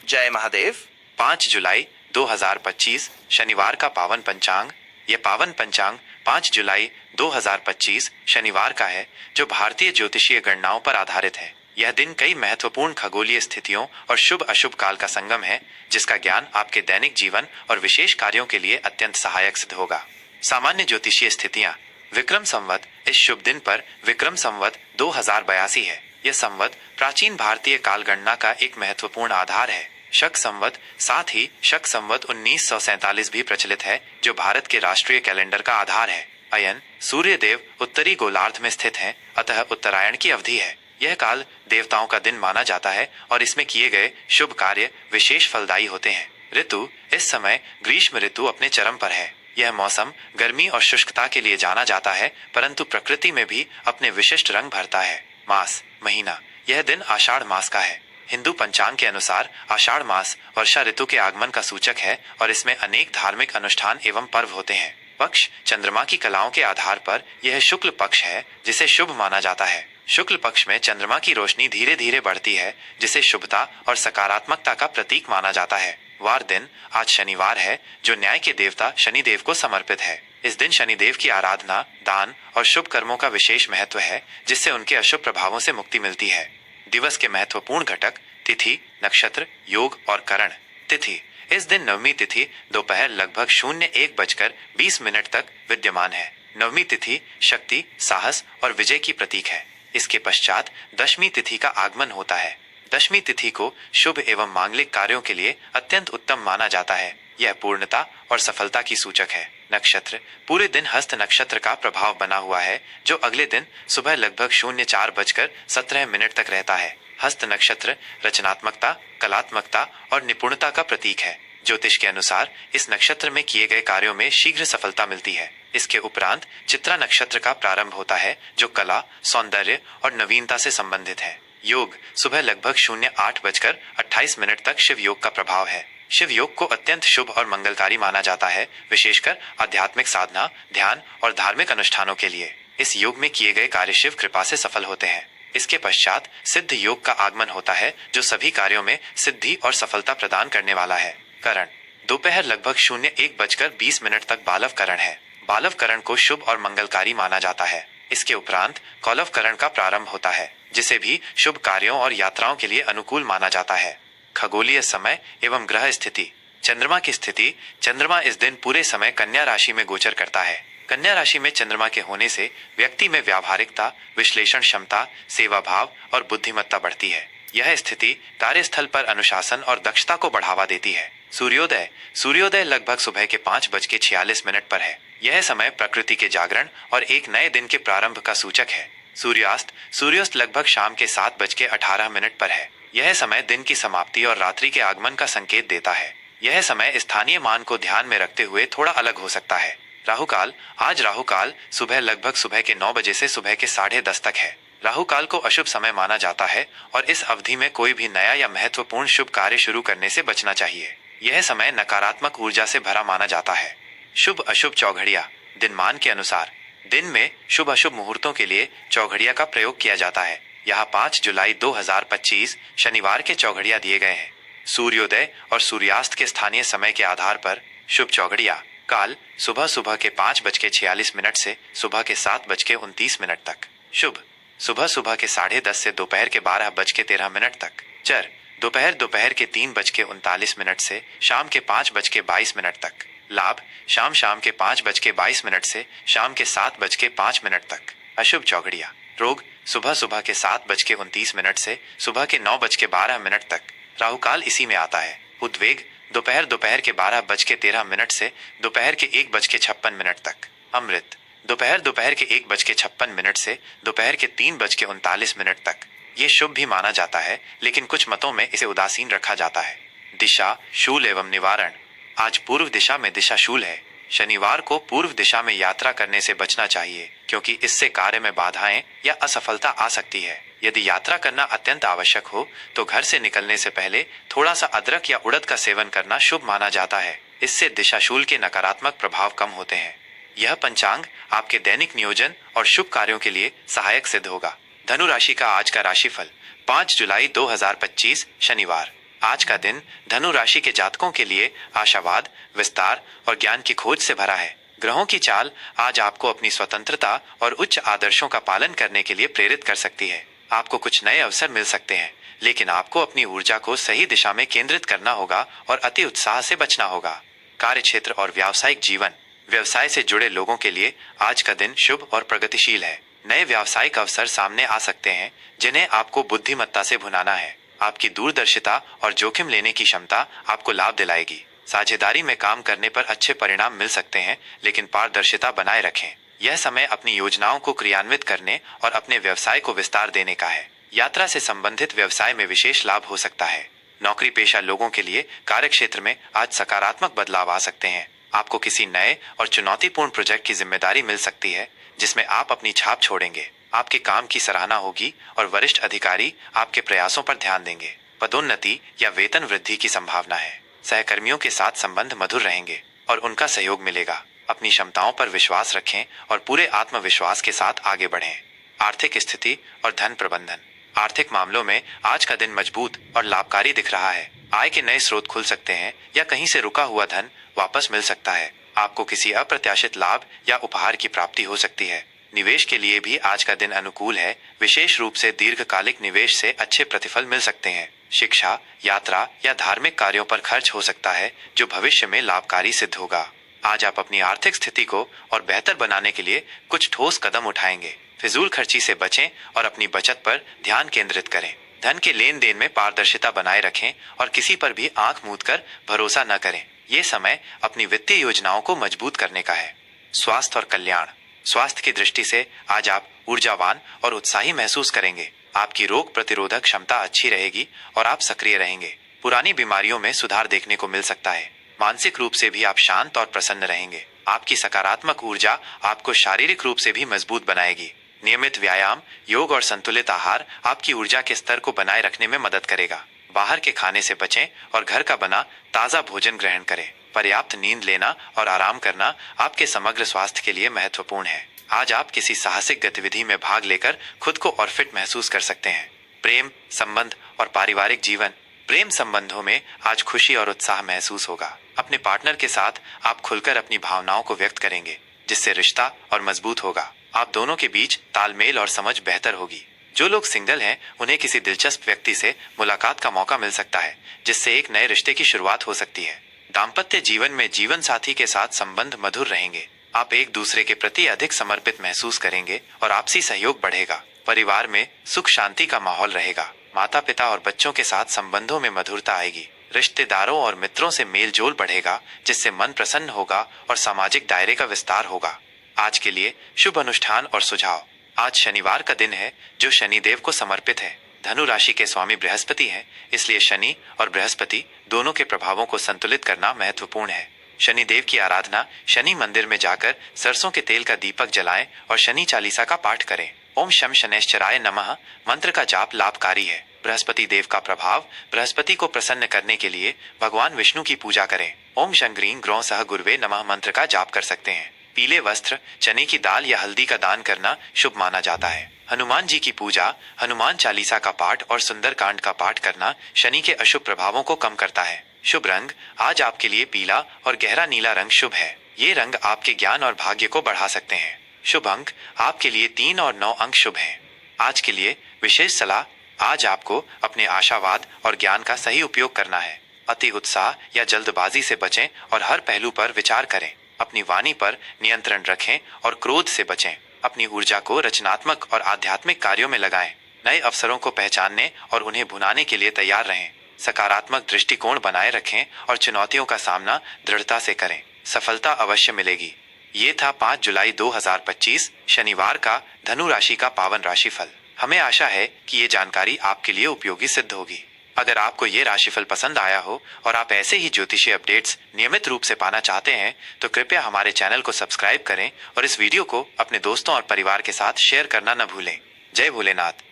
जय महादेव। 5 जुलाई 2025 शनिवार का पावन पंचांग। यह पावन पंचांग 5 जुलाई 2025 शनिवार का है, जो भारतीय ज्योतिषीय गणनाओं पर आधारित है। यह दिन कई महत्वपूर्ण खगोलीय स्थितियों और शुभ अशुभ काल का संगम है, जिसका ज्ञान आपके दैनिक जीवन और विशेष कार्यों के लिए अत्यंत सहायक सिद्ध होगा। सामान्य ज्योतिषीय स्थितियां। विक्रम संवत। इस शुभ दिन पर विक्रम संवत 2082 है। यह संवत प्राचीन भारतीय काल गणना का एक महत्वपूर्ण आधार है। शक संवत। साथ ही शक संवत 1947 भी प्रचलित है, जो भारत के राष्ट्रीय कैलेंडर का आधार है। अयन। सूर्य देव उत्तरी गोलार्ध में स्थित हैं, अतः उत्तरायण की अवधि है। यह काल देवताओं का दिन माना जाता है और इसमें किए गए शुभ कार्य विशेष फलदायी होते हैं। ऋतु। इस समय ग्रीष्म ऋतु अपने चरम पर है। यह मौसम गर्मी और शुष्कता के लिए जाना जाता है, परंतु प्रकृति में भी अपने विशिष्ट रंग भरता है। मास। महीना। यह दिन आषाढ़ मास का है। हिंदू पंचांग के अनुसार आषाढ़ मास वर्षा ऋतु के आगमन का सूचक है और इसमें अनेक धार्मिक अनुष्ठान एवं पर्व होते हैं। पक्ष। चंद्रमा की कलाओं के आधार पर यह शुक्ल पक्ष है, जिसे शुभ माना जाता है। शुक्ल पक्ष में चंद्रमा की रोशनी धीरे धीरे बढ़ती है, जिसे शुभता और सकारात्मकता का प्रतीक माना जाता है। वार दिन। आज शनिवार है, जो न्याय के देवता शनिदेव को समर्पित है। इस दिन शनिदेव की आराधना, दान और शुभ कर्मों का विशेष महत्व है, जिससे उनके अशुभ प्रभावों से मुक्ति मिलती है। दिवस के महत्वपूर्ण घटक। तिथि, नक्षत्र, योग और करण। तिथि। इस दिन नवमी तिथि दोपहर लगभग 01:20 तक विद्यमान है। नवमी तिथि शक्ति, साहस और विजय की प्रतीक है। इसके पश्चात दशमी तिथि का आगमन होता है। दशमी तिथि को शुभ एवं मांगलिक कार्यों के लिए अत्यंत उत्तम माना जाता है। यह पूर्णता और सफलता की सूचक है। नक्षत्र। पूरे दिन हस्त नक्षत्र का प्रभाव बना हुआ है, जो अगले दिन सुबह लगभग 04:17 तक रहता है। हस्त नक्षत्र रचनात्मकता, कलात्मकता और निपुणता का प्रतीक है। ज्योतिष के अनुसार इस नक्षत्र में किए गए कार्यों में शीघ्र सफलता मिलती है। इसके उपरांत चित्रा नक्षत्र का प्रारंभ होता है, जो कला, सौंदर्य और नवीनता से संबंधित है। योग। सुबह लगभग 08:28 तक शिव योग का प्रभाव है। शिव योग को अत्यंत शुभ और मंगलकारी माना जाता है, विशेषकर आध्यात्मिक साधना, ध्यान और धार्मिक अनुष्ठानों के लिए। इस योग में किए गए कार्य शिव कृपा से सफल होते हैं। इसके पश्चात सिद्ध योग का आगमन होता है, जो सभी कार्यों में सिद्धि और सफलता प्रदान करने वाला है। करण। दोपहर लगभग 01:20 तक बालव करण है। बालव करण को शुभ और मंगलकारी माना जाता है। इसके उपरांत कौलव करण का प्रारंभ होता है, जिसे भी शुभ कार्यों और यात्राओं के लिए अनुकूल माना जाता है। खगोलीय समय एवं ग्रह स्थिति। चंद्रमा की स्थिति। चंद्रमा इस दिन पूरे समय कन्या राशि में गोचर करता है। कन्या राशि में चंद्रमा के होने से व्यक्ति में व्यावहारिकता, विश्लेषण क्षमता, सेवा भाव और बुद्धिमत्ता बढ़ती है। यह स्थिति कार्यस्थल पर अनुशासन और दक्षता को बढ़ावा देती है। सूर्योदय। सूर्योदय लगभग सुबह के 5:46 पर है। यह समय प्रकृति के जागरण और एक नए दिन के प्रारंभ का सूचक है। सूर्यास्त। सूर्यास्त लगभग शाम के 7:18 पर है। यह समय दिन की समाप्ति और रात्रि के आगमन का संकेत देता है। यह समय स्थानीय मान को ध्यान में रखते हुए थोड़ा अलग हो सकता है। राहुकाल। आज राहुकाल सुबह के 9 बजे से सुबह के 10:30 तक है। राहुकाल को अशुभ समय माना जाता है और इस अवधि में कोई भी नया या महत्वपूर्ण शुभ कार्य शुरू करने से बचना चाहिए। यह समय नकारात्मक ऊर्जा से भरा माना जाता है। शुभ अशुभ चौघड़िया। दिनमान के अनुसार दिन में शुभ अशुभ मुहूर्तों के लिए चौघड़िया का प्रयोग किया जाता है। यहाँ 5 जुलाई 2025 शनिवार के चौघड़िया दिए गए हैं। सूर्योदय और सूर्यास्त के स्थानीय समय के आधार पर शुभ चौघड़िया। काल सुबह के 5:46 से सुबह के 7:29 तक। शुभ सुबह के 10:30 से दोपहर के 12:13 तक। चर दोपहर के 3:39 से शाम के 5:22 तक। लाभ शाम के 5:22 से शाम के 7:05 तक। अशुभ चौघड़िया। रोग सुबह के 7:29 से सुबह के 9:12 तक। राहुकाल इसी में आता है। उद्वेग दोपहर के 12:13 से दोपहर के 1:56 तक। अमृत दोपहर के 1:56 से दोपहर के 3:39 तक। ये शुभ भी माना जाता है, लेकिन कुछ मतों में इसे उदासीन रखा जाता है। दिशा, शूल एवं निवारण। आज पूर्व दिशा में दिशा शूल है। शनिवार को पूर्व दिशा में यात्रा करने से बचना चाहिए, क्योंकि इससे कार्य में बाधाएं या असफलता आ सकती है। यदि यात्रा करना अत्यंत आवश्यक हो तो घर से निकलने से पहले थोड़ा सा अदरक या उड़द का सेवन करना शुभ माना जाता है। इससे दिशाशूल के नकारात्मक प्रभाव कम होते हैं। यह पंचांग आपके दैनिक नियोजन और शुभ कार्यों के लिए सहायक सिद्ध होगा। धनु राशि का आज का राशिफल। 5 जुलाई 2025 शनिवार। आज का दिन धनु राशि के जातकों के लिए आशावाद, विस्तार और ज्ञान की खोज से भरा है। ग्रहों की चाल आज आपको अपनी स्वतंत्रता और उच्च आदर्शों का पालन करने के लिए प्रेरित कर सकती है। आपको कुछ नए अवसर मिल सकते हैं, लेकिन आपको अपनी ऊर्जा को सही दिशा में केंद्रित करना होगा और अति उत्साह से बचना होगा। कार्यक्षेत्र और व्यावसायिक जीवन, व्यवसाय से जुड़े लोगों के लिए आज का दिन शुभ और प्रगतिशील है। नए व्यावसायिक अवसर सामने आ सकते हैं, जिन्हें आपको बुद्धिमत्ता से भुनाना है। आपकी दूरदर्शिता और जोखिम लेने की क्षमता आपको लाभ दिलाएगी। साझेदारी में काम करने पर अच्छे परिणाम मिल सकते हैं, लेकिन पारदर्शिता बनाए रखें। यह समय अपनी योजनाओं को क्रियान्वित करने और अपने व्यवसाय को विस्तार देने का है। यात्रा से संबंधित व्यवसाय में विशेष लाभ हो सकता है। नौकरी पेशा लोगों के लिए कार्यक्षेत्र में आज सकारात्मक बदलाव आ सकते हैं। आपको किसी नए और चुनौतीपूर्ण प्रोजेक्ट की जिम्मेदारी मिल सकती है, जिसमें आप अपनी छाप छोड़ेंगे। आपके काम की सराहना होगी और वरिष्ठ अधिकारी आपके प्रयासों पर ध्यान देंगे। पदोन्नति या वेतन वृद्धि की संभावना है। सहकर्मियों के साथ संबंध मधुर रहेंगे और उनका सहयोग मिलेगा। अपनी क्षमताओं पर विश्वास रखें और पूरे आत्मविश्वास के साथ आगे बढ़ें। आर्थिक स्थिति और धन प्रबंधन, आर्थिक मामलों में आज का दिन मजबूत और लाभकारी दिख रहा है। आय के नए स्रोत खुल सकते हैं या कहीं से रुका हुआ धन वापस मिल सकता है। आपको किसी अप्रत्याशित लाभ या उपहार की प्राप्ति हो सकती है। निवेश के लिए भी आज का दिन अनुकूल है। विशेष रूप से दीर्घकालिक निवेश से अच्छे प्रतिफल मिल सकते हैं। शिक्षा, यात्रा या धार्मिक कार्यों पर खर्च हो सकता है, जो भविष्य में लाभकारी सिद्ध होगा। आज आप अपनी आर्थिक स्थिति को और बेहतर बनाने के लिए कुछ ठोस कदम उठाएंगे। फिजूल खर्ची से बचें और अपनी बचत पर ध्यान केंद्रित करें। धन के लेन देन में पारदर्शिता बनाए रखें और किसी पर भी आंख मूंद कर भरोसा न करें। ये समय अपनी वित्तीय योजनाओं को मजबूत करने का है। स्वास्थ्य और कल्याण, स्वास्थ्य की दृष्टि से आज आप ऊर्जावान और उत्साही महसूस करेंगे। आपकी रोग प्रतिरोधक क्षमता अच्छी रहेगी और आप सक्रिय रहेंगे। पुरानी बीमारियों में सुधार देखने को मिल सकता है। मानसिक रूप से भी आप शांत और प्रसन्न रहेंगे। आपकी सकारात्मक ऊर्जा आपको शारीरिक रूप से भी मजबूत बनाएगी। नियमित व्यायाम, योग और संतुलित आहार आपकी ऊर्जा के स्तर को बनाए रखने में मदद करेगा। बाहर के खाने से बचें और घर का बना ताज़ा भोजन ग्रहण करें। पर्याप्त नींद लेना और आराम करना आपके समग्र स्वास्थ्य के लिए महत्वपूर्ण है। आज आप किसी साहसिक गतिविधि में भाग लेकर खुद को और फिट महसूस कर सकते हैं। प्रेम, संबंध और पारिवारिक जीवन, प्रेम संबंधों में आज खुशी और उत्साह महसूस होगा। अपने पार्टनर के साथ आप खुलकर अपनी भावनाओं को व्यक्त करेंगे, जिससे रिश्ता और मजबूत होगा। आप दोनों के बीच तालमेल और समझ बेहतर होगी। जो लोग सिंगल हैं, उन्हें किसी दिलचस्प व्यक्ति से मुलाकात का मौका मिल सकता है, जिससे एक नए रिश्ते की शुरुआत हो सकती है। दाम्पत्य जीवन में जीवन साथी के साथ संबंध मधुर रहेंगे। आप एक दूसरे के प्रति अधिक समर्पित महसूस करेंगे और आपसी सहयोग बढ़ेगा। परिवार में सुख शांति का माहौल रहेगा। माता पिता और बच्चों के साथ संबंधों में मधुरता आएगी। रिश्तेदारों और मित्रों से मेल जोल बढ़ेगा, जिससे मन प्रसन्न होगा और सामाजिक दायरे का विस्तार होगा। आज के लिए शुभ अनुष्ठान और सुझाव। आज शनिवार का दिन है, जो शनिदेव को समर्पित है। धनु राशि के स्वामी बृहस्पति हैं, इसलिए शनि और बृहस्पति दोनों के प्रभावों को संतुलित करना महत्वपूर्ण है। शनिदेव की आराधना शनि मंदिर में जाकर सरसों के तेल का दीपक जलाएं और शनि चालीसा का पाठ करें। ओम शम शनैश्चराय नमः मंत्र का जाप लाभकारी है। बृहस्पति देव का प्रभाव, बृहस्पति को प्रसन्न करने के लिए भगवान विष्णु की पूजा करें। ओम शं ग्रीं ग्रौं सह गुरुवे नमः मंत्र का जाप कर सकते हैं। पीले वस्त्र, चने की दाल या हल्दी का दान करना शुभ माना जाता है। हनुमान जी की पूजा, हनुमान चालीसा का पाठ और सुंदर कांड का पाठ करना शनि के अशुभ प्रभावों को कम करता है। शुभ रंग, आज आपके लिए पीला और गहरा नीला रंग शुभ है। ये रंग आपके ज्ञान और भाग्य को बढ़ा सकते हैं। शुभ अंक आपके लिए 3 और 9 अंक शुभ हैं। आज के लिए विशेष सलाह, आज आपको अपने आशावाद और ज्ञान का सही उपयोग करना है। अति उत्साह या जल्दबाजी से बचें और हर पहलू पर विचार करें। अपनी वाणी पर नियंत्रण रखें और क्रोध से बचें। अपनी ऊर्जा को रचनात्मक और आध्यात्मिक कार्यों में लगाएं। नए अवसरों को पहचानने और उन्हें भुनाने के लिए तैयार रहें। सकारात्मक दृष्टिकोण बनाए रखें और चुनौतियों का सामना दृढ़ता से करें। सफलता अवश्य मिलेगी। ये था 5 जुलाई 2025 शनिवार का धनु राशि का पावन राशिफल। हमें आशा है कि ये जानकारी आपके लिए उपयोगी सिद्ध होगी। अगर आपको ये राशिफल पसंद आया हो और आप ऐसे ही ज्योतिषीय अपडेट्स नियमित रूप से पाना चाहते हैं, तो कृपया हमारे चैनल को सब्सक्राइब करें और इस वीडियो को अपने दोस्तों और परिवार के साथ शेयर करना न भूलें। जय भोलेनाथ।